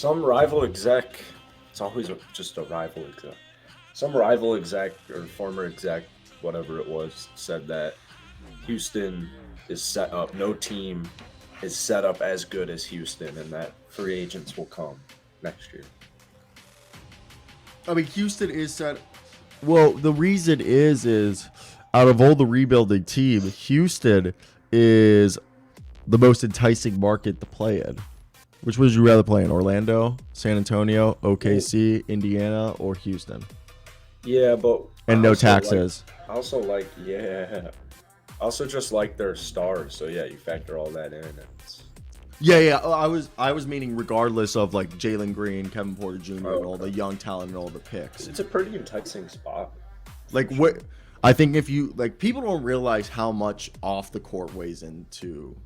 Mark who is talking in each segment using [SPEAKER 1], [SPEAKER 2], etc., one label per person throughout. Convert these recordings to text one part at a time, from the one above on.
[SPEAKER 1] Some rival exec, it's always just a rival exec. Some rival exec or former exec, whatever it was, said that Houston is set up, no team is set up as good as Houston, and that free agents will come next year.
[SPEAKER 2] I mean, Houston is set. Well, the reason is out of all the rebuilding team, Houston is the most enticing market to play in. Which would you rather play in? Orlando, San Antonio, OKC, Indiana, or Houston?
[SPEAKER 1] Yeah, but
[SPEAKER 2] And no taxes.
[SPEAKER 1] I also like, yeah. I also just like their stars. So yeah, you factor all that in.
[SPEAKER 2] Yeah. I was meaning regardless of like Jalen Green, Kevin Porter Jr., and all the young talent and all the picks.
[SPEAKER 1] It's a pretty enticing spot.
[SPEAKER 2] Like what? I think if you like, people don't realize how much off the court weighs into,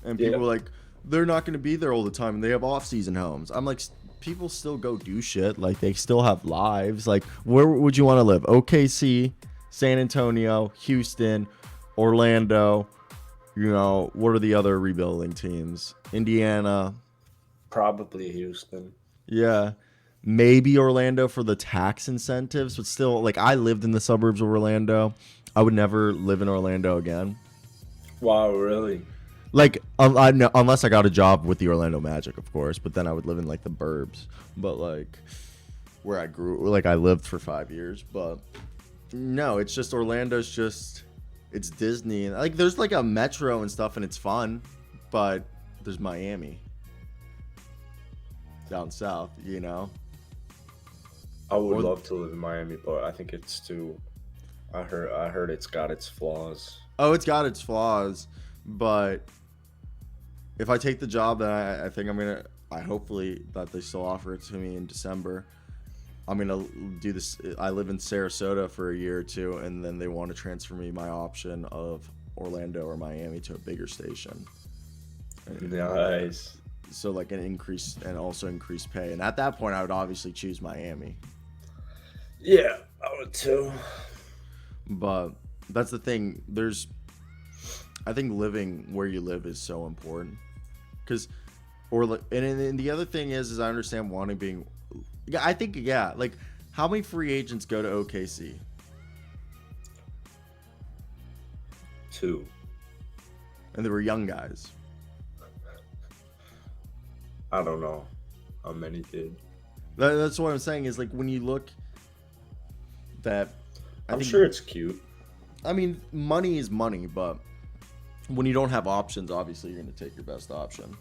[SPEAKER 2] and people are like, they're not going to be there all the time, and they have off-season homes. I'm like, people still go do shit. Like they still have lives. Like where would you want to live? OKC, San Antonio, Houston, Orlando. You know, what are the other rebuilding teams? Indiana.
[SPEAKER 1] Probably Houston.
[SPEAKER 2] Yeah. Maybe Orlando for the tax incentives, but still, like, I lived in the suburbs of Orlando. I would never live in Orlando again.
[SPEAKER 1] Wow, really?
[SPEAKER 2] Like, unless I got a job with the Orlando Magic, of course, but then I would live in, like, the burbs. But, like, where I grew, like, I lived for 5 years. But, no, it's just Orlando's just, it's Disney. Like, there's, like, a metro and stuff, and it's fun. But there's Miami down south, you know?
[SPEAKER 1] I would love to live in Miami, but I think it's too. I heard it's got its flaws.
[SPEAKER 2] Oh, it's got its flaws, but if I take the job that I think I'm gonna, I hopefully that they still offer it to me in December. I'm gonna do this. I live in Sarasota for a year or two, and then they want to transfer me my option of Orlando or Miami to a bigger station.
[SPEAKER 1] Nice.
[SPEAKER 2] So like an increase and also increased pay, and at that point, I would obviously choose Miami.
[SPEAKER 1] Yeah, I would too.
[SPEAKER 2] But that's the thing. I think living where you live is so important. And the other thing is I understand wanting being. I think like how many free agents go to OKC?
[SPEAKER 1] 2.
[SPEAKER 2] And they were young guys.
[SPEAKER 1] I don't know how many did.
[SPEAKER 2] That's what I'm saying is like when you look that.
[SPEAKER 1] I'm sure it's cute.
[SPEAKER 2] I mean, money is money, but when you don't have options, obviously you're going to take your best option.